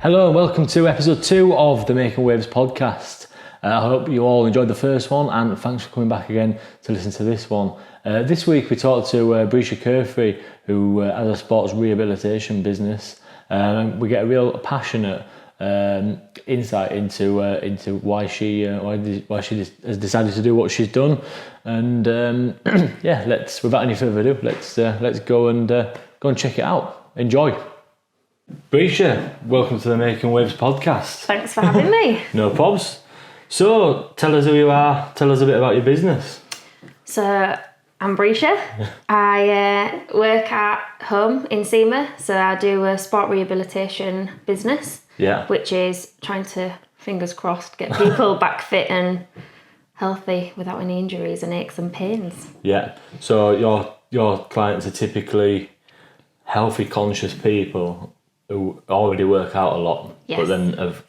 Hello and welcome to episode 2 of the Making Waves podcast. I hope you all enjoyed the first one and thanks for coming back again to listen to this one. This week we talked to Breesha Curphey, who has a sports rehabilitation business. We get a real passionate insight into why she has decided to do what she's done. And without any further ado, let's go and check it out. Enjoy. Breesha, welcome to the Making Waves podcast. Thanks for having me. No probs. So, tell us who you are, tell us a bit about your business. So, I'm Breesha. I work at home in SEMA, so I do a sport rehabilitation business, which is trying to, fingers crossed, get people back fit and healthy without any injuries and aches and pains. Yeah, so your clients are typically healthy, conscious people who already work out a lot, but then have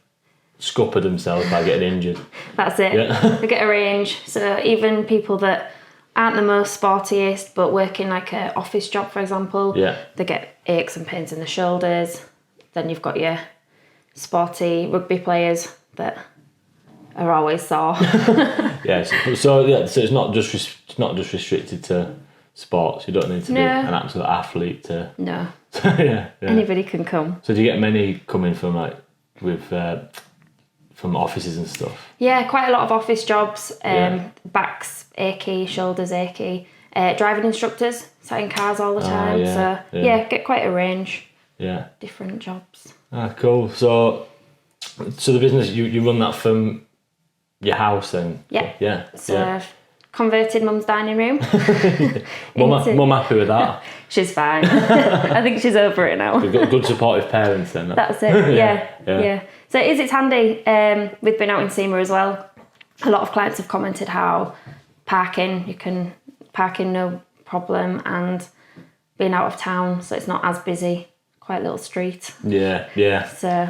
scuppered themselves by getting injured. That's it. Yeah. They get a range. So even people that aren't the most sportiest, but work in like an office job, for example, they get aches and pains in the shoulders. Then you've got your sporty rugby players that are always sore. Yes. So it's not just restricted to sports. You don't need to be an absolute athlete to. No. Yeah. Anybody can come. So do you get many coming from from offices and stuff? Yeah, quite a lot of office jobs. Backs achy, shoulders achy. Driving instructors, sat in cars all the time. Get quite a range. Yeah. Different jobs. Cool. So the business you run that from your house then? Yeah. I've converted Mum's dining room. Mum happy with that? She's fine. I think she's over it now. We've got good supportive parents then. That's it. Yeah. So it's handy. We've been out in SEMA as well. A lot of clients have commented how you can park in no problem, and being out of town, so it's not as busy. Quite a little street. Yeah. So.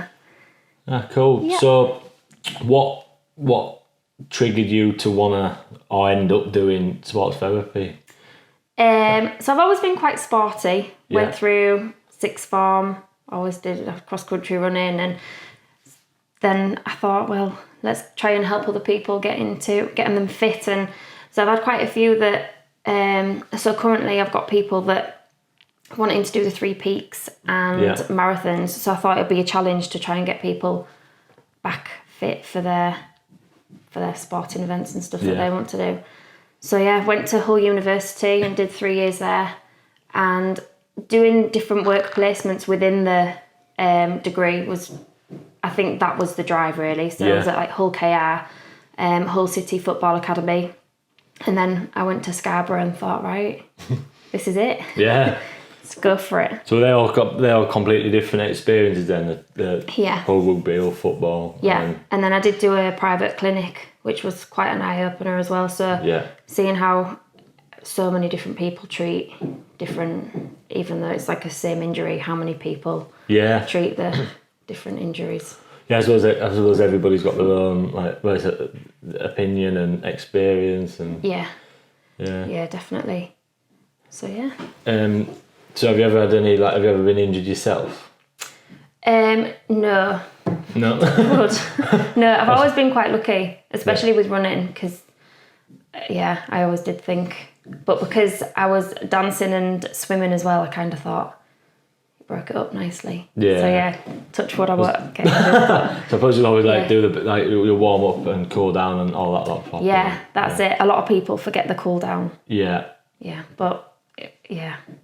Cool. Yeah. So, what triggered you to wanna or end up doing sports therapy? So I've always been quite sporty. Went through sixth form. Always did cross country running, and then I thought, well, let's try and help other people getting them fit. And so I've had quite a few that. So currently I've got people that wanting to do the 3 peaks and marathons. So I thought it'd be a challenge to try and get people back fit for their sporting events and stuff that they want to do. So went to Hull University and did 3 years there, and doing different work placements within the degree was, I think that was the drive really. So I was at like Hull KR, Hull City Football Academy, and then I went to Scarborough and thought, right, this is it. Yeah. Let's go for it. So they all completely different experiences then, the Hull rugby or football. Yeah, and then I did do a private clinic, which was quite an eye-opener as well. So seeing how so many different people treat different, even though it's like a same injury, how many people treat the different injuries. Yeah, I suppose everybody's got their own opinion and experience and yeah, definitely. So so have you ever had any have you ever been injured yourself? No. No, I've always been quite lucky, especially with running, because I always did think, but because I was dancing and swimming as well, I kind of thought it broke it up nicely. So touch wood, I won't. Okay. So I suppose you'll always do your warm up and cool down and all that lot. Yeah, that's it. A lot of people forget the cool down. Yeah, but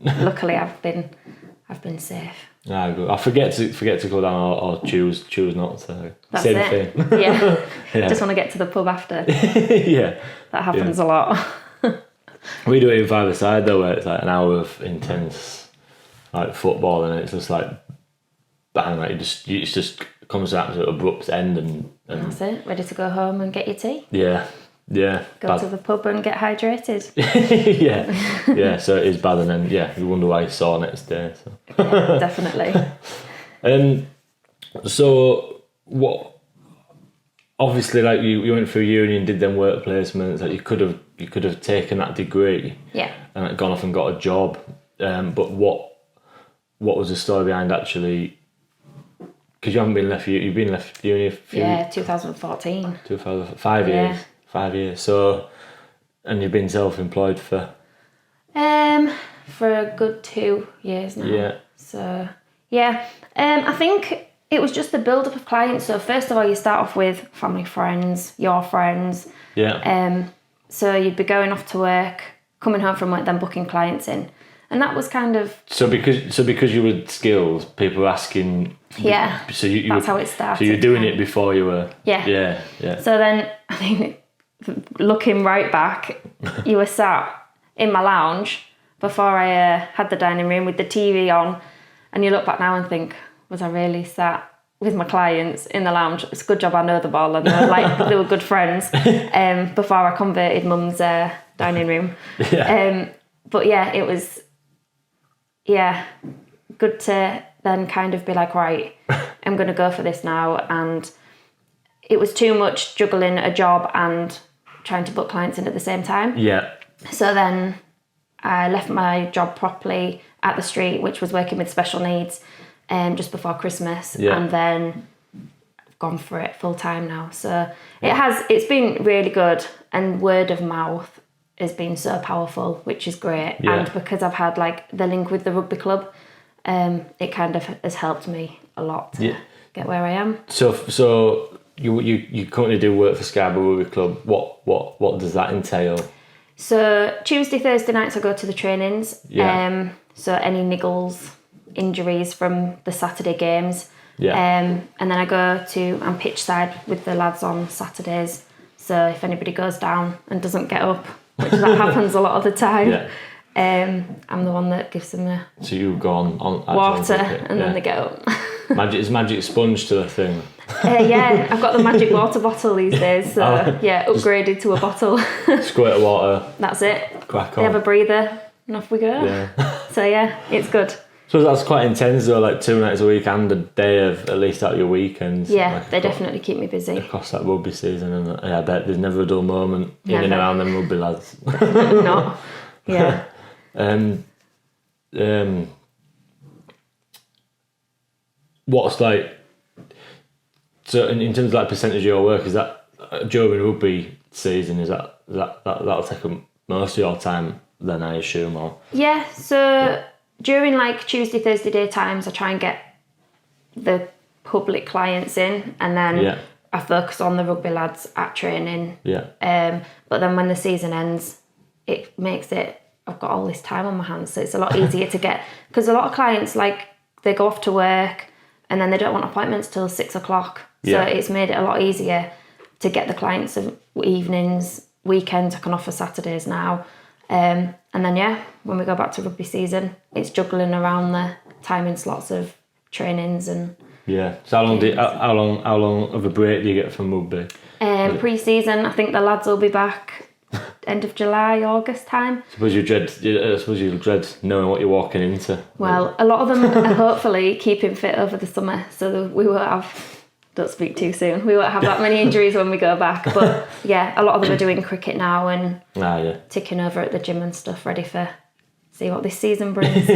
luckily I've been safe. Good. I forget to go down or choose not to. That's Same it. thing. Yeah. Just want to get to the pub after. That happens a lot. We do it in five-a-side though, where it's like an hour of intense like football, and it's just like bang, like it just comes to an absolute abrupt end, and that's it. Ready to go home and get your tea. Yeah. Go to the pub and get hydrated. Yeah. So it is bad, and then you wonder why you saw next day. So. Yeah, definitely. So what? Obviously, like you went through uni and did them work placements. Like you could have taken that degree. Yeah. And gone off and got a job. But what was the story behind actually Because you haven't been left. You've been left uni. 2014. 5 years. 5 years. So, and you've been self-employed for. For a good 2 years now. Yeah. So I think it was just the build-up of clients. So first of all, you start off with family, friends, your friends. Yeah. So you'd be going off to work, coming home from work, then booking clients in, and that was kind of. So because you were skilled, people were asking. Yeah. So you that's were, how it started. So you were doing it before you were. Yeah. Yeah. So then, I mean, looking right back, you were sat in my lounge before I had the dining room with the TV on, and you look back now and think, was I really sat with my clients in the lounge? It's a good job I know them all, and they were good friends before I converted mum's dining room. Yeah. But yeah, it was good to then kind of be like, right, I'm going to go for this now. And it was too much juggling a job and trying to book clients in at the same time. Yeah. So then I left my job properly at the street, which was working with special needs, just before Christmas. Yeah. And then I've gone for it full time now. So it's been really good, and word of mouth has been so powerful, which is great. Yeah. And because I've had like the link with the rugby club, it kind of has helped me a lot to get where I am. So you currently do work for Scarborough Rugby Club. What does that entail? So Tuesday, Thursday nights I go to the trainings. Yeah. So any niggles, injuries from the Saturday games. Yeah. And then I'm pitch side with the lads on Saturdays. So if anybody goes down and doesn't get up, which that happens a lot of the time, I'm the one that gives them the So you go on water and then they get up. Is magic sponge to the thing? I've got the magic water bottle these days. So upgraded to a bottle. Squirt of water. That's it. Crack They on. have a breather and off we go. Yeah. So it's good. So that's quite intense though, like 2 nights a week and a day of at least out of your weekends. Yeah, like they definitely keep me busy. Across that rugby season, and I bet there's never a dull moment in and around them rugby lads. Not. Yeah. What's like, so in terms of like percentage of your work, is that during rugby season, is that'll take up most of your time then, I assume? Or Yeah, so during like Tuesday, Thursday day times, I try and get the public clients in, and then I focus on the rugby lads at training. Yeah. But then when the season ends, it makes it, I've got all this time on my hands, so it's a lot easier to get, because a lot of clients, like, they go off to work and then they don't want appointments till 6 o'clock. So it's made it a lot easier to get the clients of evenings, weekends. I can offer Saturdays now. And then, when we go back to rugby season, it's juggling around the timing slots of trainings and. Yeah. So how long of a break do you get from rugby? Pre-season, I think the lads will be back end of July, August time. I suppose you dread knowing what you're walking into. Well, a lot of them are hopefully keeping fit over the summer, so we won't have. Don't speak too soon. We won't have that many injuries when we go back. But a lot of them are doing cricket now and ticking over at the gym and stuff, ready for see what this season brings.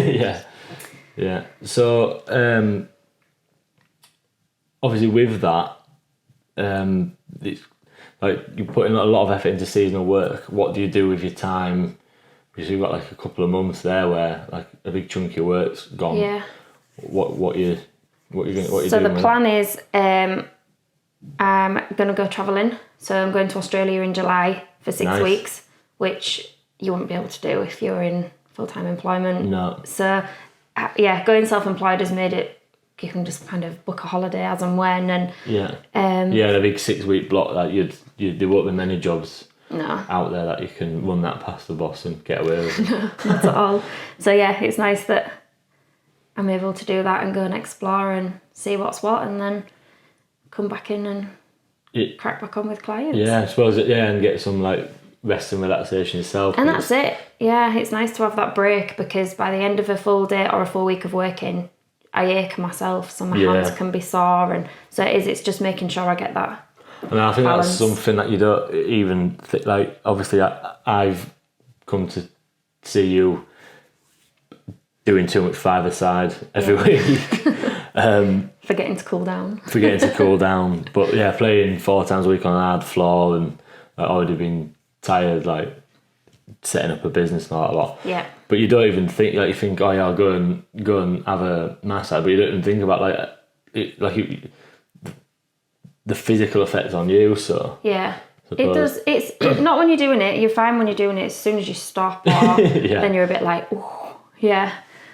Yeah. So obviously with that, it's like you put in a lot of effort into seasonal work. What do you do with your time? Because you've got like a couple of months there where like a big chunk of your work's gone. Yeah. What you doing? So the plan is I'm going to go travelling. So I'm going to Australia in July for 6 weeks, which you wouldn't be able to do if you're in full-time employment. No. So going self-employed has made it, you can just kind of book a holiday as and when. And a big 6 week block that there won't be many jobs out there that you can run that past the boss and get away with it. No, not at all. So it's nice that I'm able to do that and go and explore and see what's what, and then come back in and crack back on with clients. Yeah, I suppose and get some like rest and relaxation yourself. And that's it. Yeah, it's nice to have that break, because by the end of a full day or a full week of working, I ache myself, so my hands can be sore, and so it's just making sure I get that. And I think balance. That's something that you don't even like. Obviously, I've come to see you doing too much five-a-side every week. Forgetting to cool down. But yeah, playing 4 times a week on a hard floor and like, already been tired, like setting up a business and all that lot. Yeah. But you don't even think, like, you think, oh yeah, I'll go and have a massage, but you don't even think about the physical effect on you. So yeah, it does. It's not when you're doing it. You're fine when you're doing it. As soon as you stop, or then you're a bit like, oh, yeah.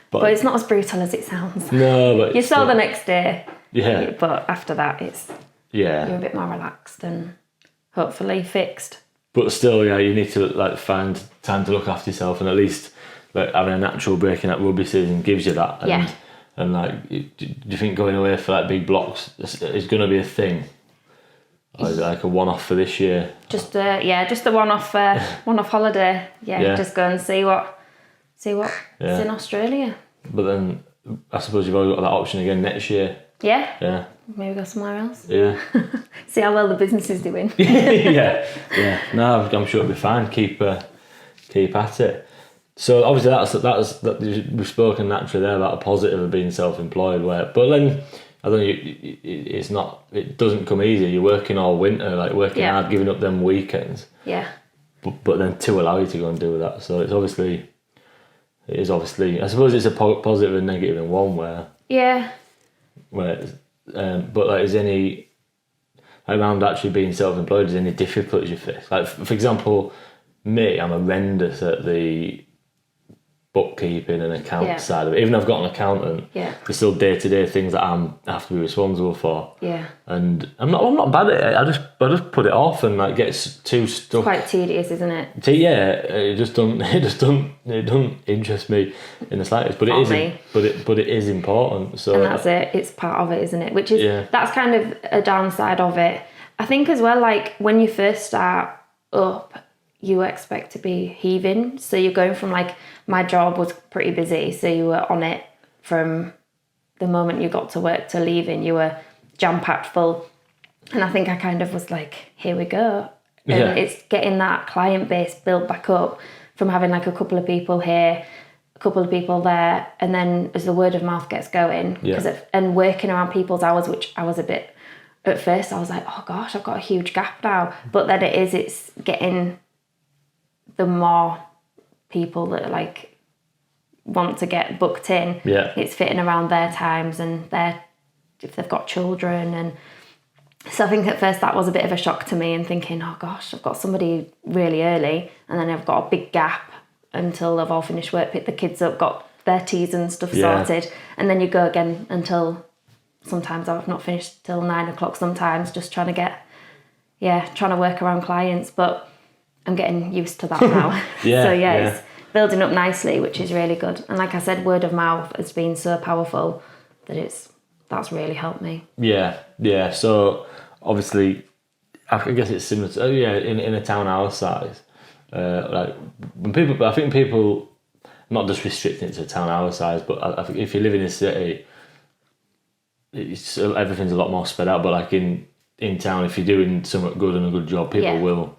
But it's not as brutal as it sounds. No, but you're still the next day. Yeah. But after that, you're a bit more relaxed and hopefully fixed. But still, yeah, you need to like find time to look after yourself, and at least like having a natural break in that rugby season gives you that. And, and like, do you think going away for like big blocks is going to be a thing? Or is it like a one-off for this year? Just a one-off holiday. Yeah, just go and see what's in Australia. But then I suppose you've already got that option again next year. Yeah. Yeah. Maybe go somewhere else. Yeah. See how well the business is doing. Yeah. No, I'm sure it'll be fine. Keep at it. So obviously we've spoken naturally there about a positive of being self-employed. But then I don't know, it doesn't come easy. You're working all winter, like working hard, giving up them weekends. Yeah. But then to allow you to go and do that. So it is obviously, I suppose it's a positive and negative in one way. Yeah. But like, is any around actually being self-employed? Is there any difficulties you face? Like, for example, me, I'm horrendous at the bookkeeping and account side of it. Even though I've got an accountant, there's still day-to-day things that I have to be responsible for. Yeah. And I'm not bad at it. I just put it off and like get too stuck. It's quite tedious, isn't it? It doesn't interest me in the slightest. But it is important. So, and that's it. It's part of it, isn't it? Which is that's kind of a downside of it. I think as well, like when you first start up, you expect to be heaving. So you're going from like, my job was pretty busy. So you were on it from the moment you got to work to leaving. You were jam-packed full. And I think I kind of was like, here we go. And it's getting that client base built back up from having like a couple of people here, a couple of people there. And then as the word of mouth gets going, and working around people's hours, which I was a bit, at first I was like, oh gosh, I've got a huge gap now. But then it's getting the more people that like want to get booked in, it's fitting around their times and if they've got children. And so I think at first that was a bit of a shock to me, and thinking, oh gosh, I've got somebody really early and then I've got a big gap until they've all finished work, picked the kids up, got their teas and stuff sorted, and then you go again until sometimes I've not finished till 9 o'clock sometimes, just trying to work around clients. But I'm getting used to that now. It's building up nicely, which is really good. And like I said, word of mouth has been so powerful that that's really helped me. Yeah. So obviously, I guess it's similar to, in a town our size, like when people, I think people, not just restricting it to a town our size, but I think if you live in a city, everything's a lot more spread out. But like in town, if you're doing something good and a good job, people will.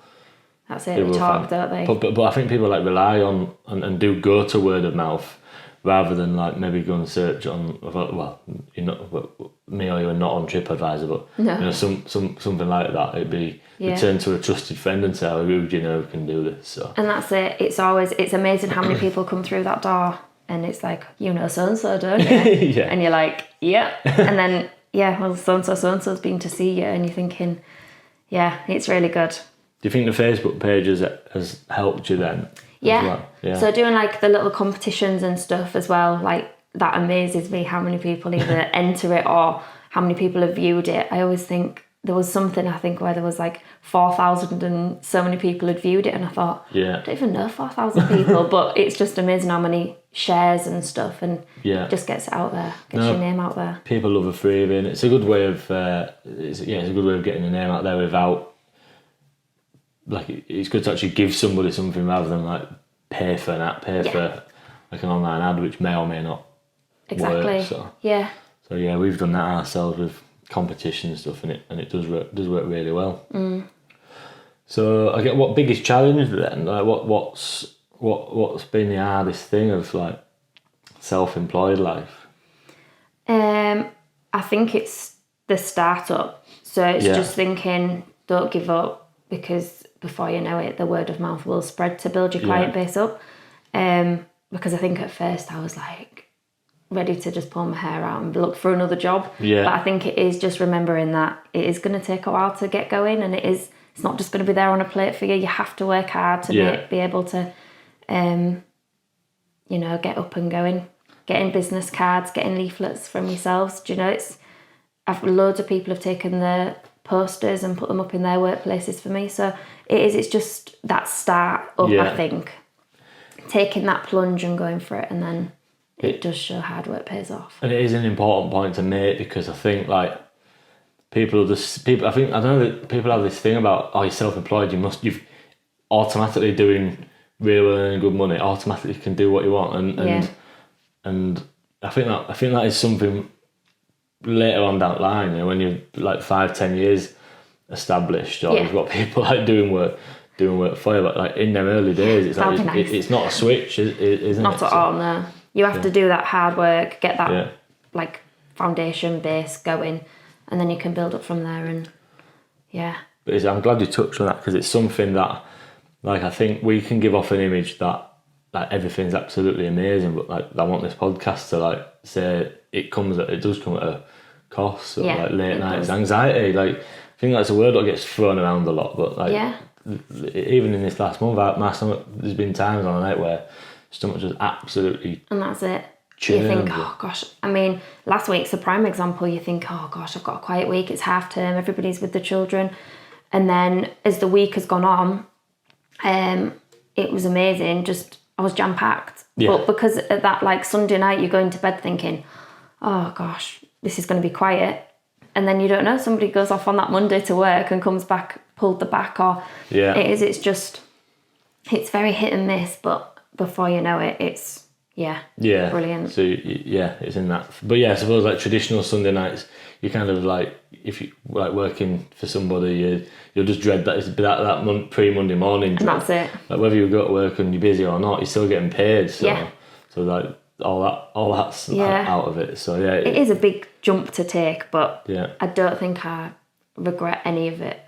That's it. They talk, don't they? But I think people like rely on and do go to word of mouth rather than like maybe go and search on. Well, me or you are not on TripAdvisor, but something like that. It'd be return to a trusted friend and say, oh, who do you know who can do this? So. And that's it. It's amazing how many people come through that door, and it's like, you know, so and so, don't you? And you're like, yeah, and then well, so and so's been to see you, and you're thinking, it's really good. Do you think the Facebook page has helped you then? Yeah. So doing like the little competitions and stuff as well, like that amazes me how many people either enter it or how many people have viewed it. I always think there was something, I think, where there was like 4,000 and so many people had viewed it, and I thought, I don't even know 4,000 people, but it's just amazing how many shares and stuff, and just gets it out there, gets your name out there. People love a freebie. It's a good way of it's a good way of getting the name out there without. Like, it's good to actually give somebody something rather than like pay for like an online ad, which may or may not work. So we've done that ourselves with competition and stuff, and it does work really well. So I get, what biggest challenge then? Like what's been the hardest thing of like self-employed life? I think it's the startup. So it's just thinking, don't give up, because before you know it, the word of mouth will spread to build your client base up. Because I think at first I was like ready to just pull my hair out and look for another job. Yeah. But I think it is just remembering that it is going to take a while to get going, and it's not just going to be there on a plate for you. You have to work hard to be able to, get up and going. Getting business cards, getting leaflets from yourselves. Do you know, loads of people have taken the posters and put them up in their workplaces for me. So it's just that start up, I think. Taking that plunge and going for it, and then it does show hard work pays off. And it is an important point to make, because I think like people have this thing about, you're self-employed, you've automatically doing really well and good money, automatically can do what you want, and I think that is something later on down the line, when you're like 5-10 years established, or you've got people like doing work for you, but like in them early days, it's like it's not a switch, isn't it? Not at all, no. You have to do that hard work, get that like foundation base going, and then you can build up from there. And But I'm glad you touched on that, because it's something that, like, I think we can give off an image that like everything's absolutely amazing, but like I want this podcast to like say it does come at a cost. So like late nights, anxiety, like I think that's a word that gets thrown around a lot, but like even in this last month, there's been times on the night where stomach just absolutely, and that's it. churned. You think, oh gosh, I mean, last week's a prime example. You think, oh gosh, I've got a quiet week, it's half term, everybody's with the children. And then as the week has gone on, it was amazing, just I was jam-packed. But because at that like Sunday night, you're going to bed thinking, oh gosh, this is going to be quiet. And then you don't know, somebody goes off on that Monday to work and comes back, pulled the back, or it's very hit and miss, but before you know it, it's brilliant. So it's in that. But I suppose like traditional Sunday nights, you kind of like, if you like working for somebody, you'll just dread that it's that pre-Monday morning dread. And that's it. Like whether you go to work and you're busy or not, you're still getting paid. So like all that's out of it. So it is a big jump to take, but I don't think I regret any of it.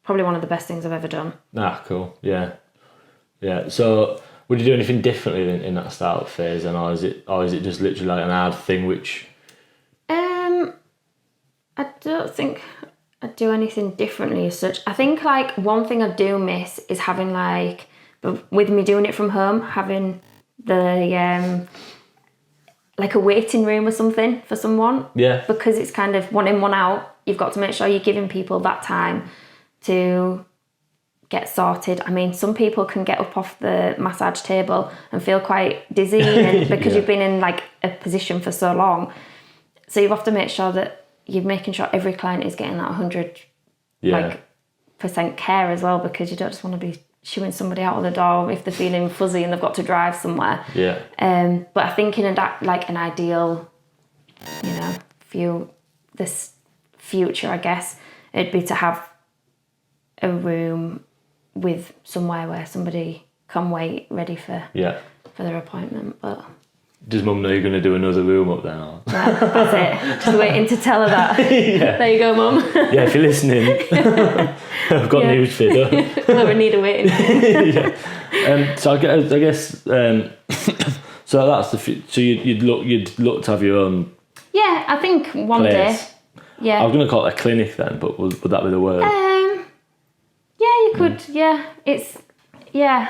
Probably one of the best things I've ever done. Cool. Yeah. So would you do anything differently in that startup phase, or is it just literally like an hard thing which? I don't think I'd do anything differently as such. I think like one thing I do miss is having like, with me doing it from home, having the like a waiting room or something for someone. Yeah. Because it's kind of one in, one out. You've got to make sure you're giving people that time to get sorted. I mean, some people can get up off the massage table and feel quite dizzy, and because you've been in like a position for so long. So you have to make sure that you're making sure every client is getting that 100% care as well, because you don't just want to be shooing somebody out of the door if they're feeling fuzzy and they've got to drive somewhere. Yeah. But I think in an ideal, this future, I guess, it'd be to have a room with somewhere where somebody can wait ready for their appointment. But does Mum know you're going to do another room up there? Or? That's it. Just waiting to tell her that. There you go, Mum. Yeah, if you're listening, I've got news for you. Never need a waiting. So I guess so that's so you'd look to have your own. Yeah, I think one place. day. Yeah. I was going to call it a clinic then, but would that be the word? You could. Yeah, it's I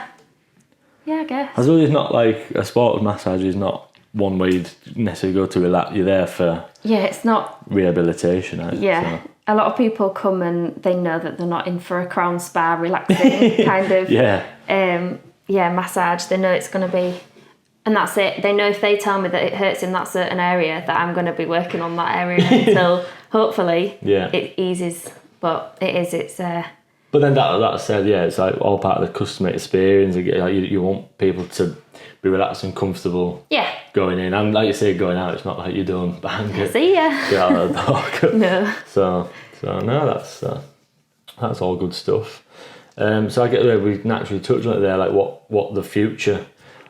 guess. I suppose it's not like a sports massage is not one where you'd necessarily go to relax. You're there for it's not rehabilitation. Right? Yeah, so. A lot of people come and they know that they're not in for a Crown Spa relaxing kind of massage. They know it's going to be, and that's it. They know if they tell me that it hurts in that certain area, that I'm going to be working on that area until hopefully it eases. But it's But then that said, it's like all part of the customer experience. You want people to be relaxed and comfortable going in. And like you say, going out, it's not like you're doing bang it. See ya. Get out of the door. No. So no, that's all good stuff. So I get there, we naturally touched on it there, like what the future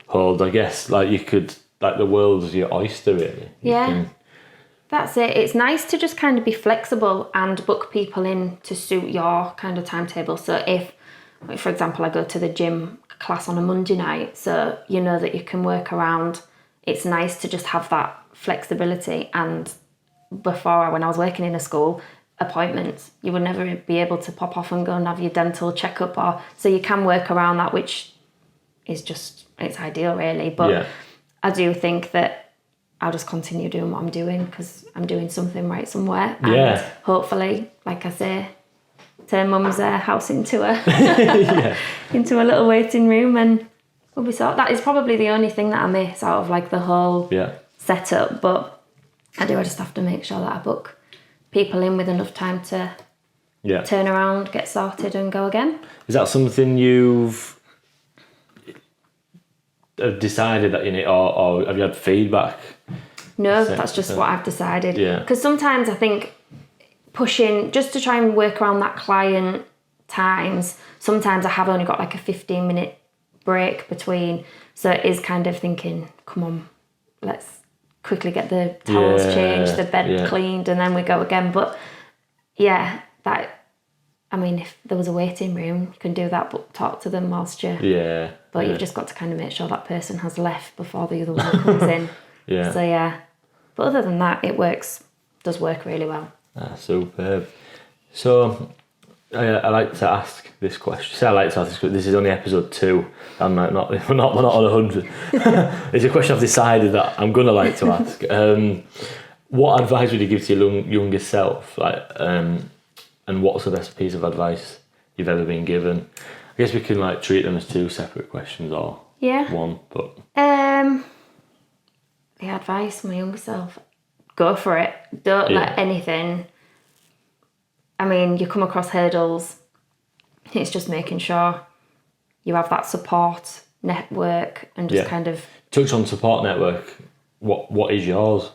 holds. I guess like you could, like the world's your oyster really. That's it. It's nice to just kind of be flexible and book people in to suit your kind of timetable. So if, for example, I go to the gym class on a Monday night, so you know that you can work around, it's nice to just have that flexibility. And before, when I was working in a school, appointments, you would never be able to pop off and go and have your dental checkup, or so you can work around that, which is just, it's ideal really. But I do think that I'll just continue doing what I'm doing because I'm doing something right somewhere. And hopefully, like I say, turn mum's house into a into a little waiting room, and we'll be sorted. That is probably the only thing that I miss out of like the whole setup. But I just have to make sure that I book people in with enough time to turn around, get sorted, and go again. Is that something you've decided that you need, or have you had feedback? No, that's just what I've decided. Because sometimes I think pushing just to try and work around that client times, sometimes I have only got like a 15-minute break between. So it is kind of thinking, come on, let's quickly get the towels changed, the bed cleaned, and then we go again. But I mean, if there was a waiting room, you can do that, but talk to them whilst you... But you've just got to kind of make sure that person has left before the other one comes in. So, but other than that, it does work really well. Superb. So, I like to ask this question. This is only episode 2. I'm not on 100. It's a question I've decided that I'm going to like to ask. What advice would you give to your younger self? And what's the best piece of advice you've ever been given? I guess we can like treat them as 2 separate questions or one. But the advice for my younger self: go for it. Don't let anything. I mean, you come across hurdles. It's just making sure you have that support network and just kind of touch on support network. What is yours?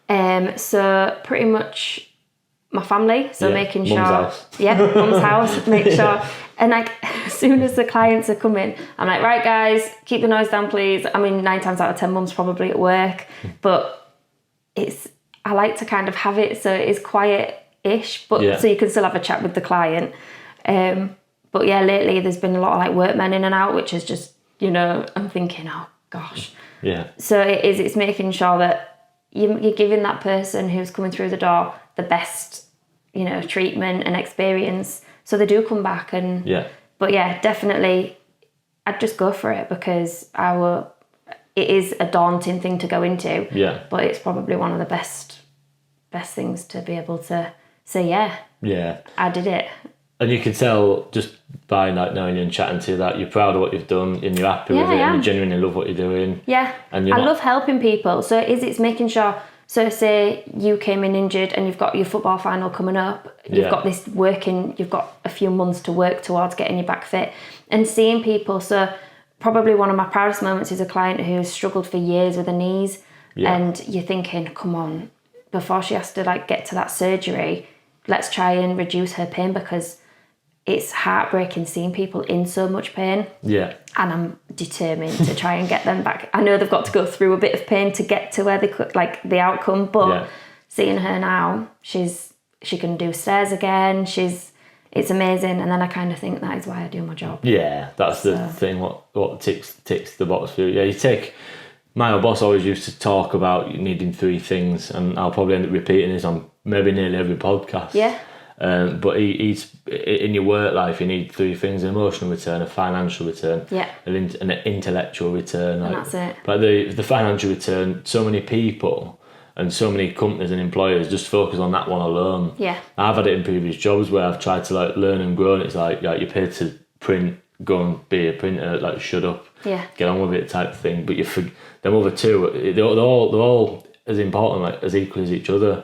So pretty much my family. So making sure, house. Mum's house. Make sure, and like as soon as the clients are coming, I'm like, right guys, keep the noise down, please. I mean, 9 times out of 10, Mum's probably at work, but I like to kind of have it so it is quiet-ish, but so you can still have a chat with the client. But lately there's been a lot of like workmen in and out, which is just, I'm thinking, oh gosh. So it's making sure that you're giving that person who's coming through the door the best, treatment and experience, so they do come back. And but definitely I'd just go for it, because it is a daunting thing to go into, but it's probably one of the best things to be able to say I did it. And you can tell just by like knowing you and chatting to you that you're proud of what you've done and you're happy with it, and you genuinely love what you're doing. And I love helping people. So it's making sure. So say you came in injured and you've got your football final coming up, you've got this working, you've got a few months to work towards getting you back fit, and seeing people. So probably one of my proudest moments is a client who's struggled for years with her knees, and you're thinking, come on, before she has to like get to that surgery, let's try and reduce her pain, because it's heartbreaking seeing people in so much pain. And I'm determined to try and get them back. I know they've got to go through a bit of pain to get to where they could, like the outcome, but seeing her now, she can do stairs again. It's amazing. And then I kind of think that is why I do my job. That's the thing. What ticks the box for you. My old boss always used to talk about needing 3 things, and I'll probably end up repeating this on maybe nearly every podcast. But he's in your work life, you need 3 things: an emotional return, a financial return, and an intellectual return. And that's it. But the financial return, so many people and so many companies and employers just focus on that one alone. I've had it in previous jobs where I've tried to like learn and grow, and it's like you're paid to print, go and be a printer, like shut up, get on with it type of thing. But them other 2, they're all as important, like as equal as each other.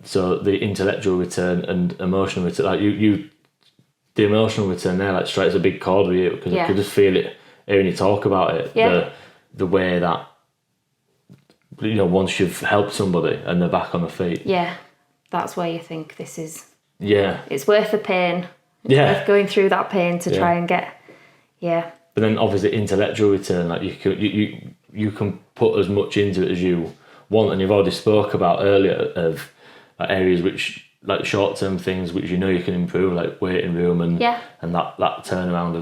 So the intellectual return and emotional return, like the emotional return there, like strikes a big chord with you, because I could just feel it hearing you talk about it. The way that once you've helped somebody and they're back on their feet. That's where you think this is. It's worth the pain. It's worth going through that pain to try and get. But then obviously intellectual return, like you can put as much into it as you want, and you've already spoke about earlier, of areas which, like short-term things which you know you can improve, like waiting room and that turnaround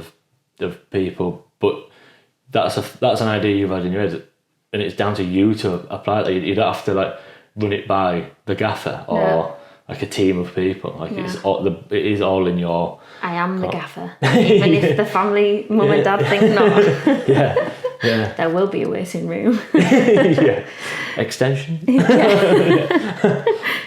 of people. But that's an idea you've had in your head, and it's down to you to apply it. You don't have to like run it by the gaffer or like a team of people. Like it is all in your. I am the gaffer, even if the family, mum and dad think not. Yeah. There will be a waiting room. Yeah. Extension.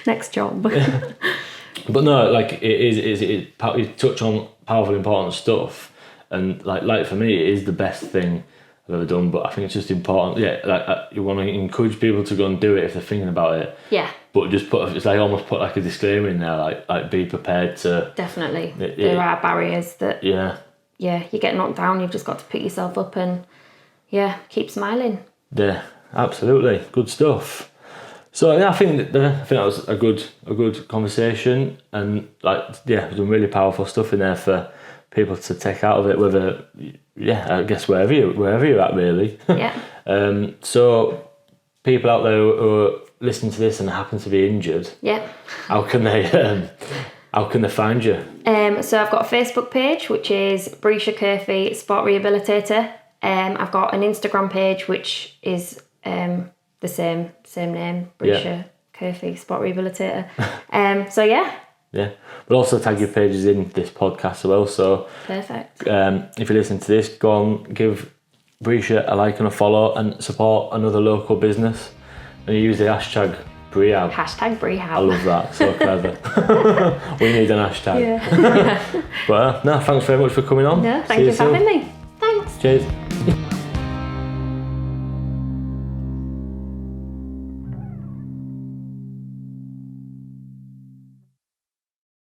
Next job. But no, like it you touch on powerful, important stuff, and like for me, it is the best thing I've ever done. But I think it's just important. Yeah, like you want to encourage people to go and do it if they're thinking about it. Yeah. But just almost put like a disclaimer in there, like be prepared to. Definitely, there are barriers that. Yeah, you get knocked down. You've just got to pick yourself up and keep smiling. Yeah, absolutely, good stuff. So I think that was a good conversation, and some really powerful stuff in there for people to take out of it. Whether I guess wherever you're at, really. Yeah. So people out there who are listening to this and happen to be injured, how can they find you? So I've got a Facebook page which is Breesha Curphey Sport Rehabilitator. I've got an Instagram page which is the same name, Breesha Curphey Sport Rehabilitator. Yeah, but also tag your pages in this podcast as well. So perfect. If you listen to this, go on, give Breesha a like and a follow, and support another local business. And you use the hashtag Brehab. Hashtag Brehab. I love that. So clever. We need an hashtag. Yeah. But no, thanks very much for coming on. No, thank you for having me. Thanks. Cheers.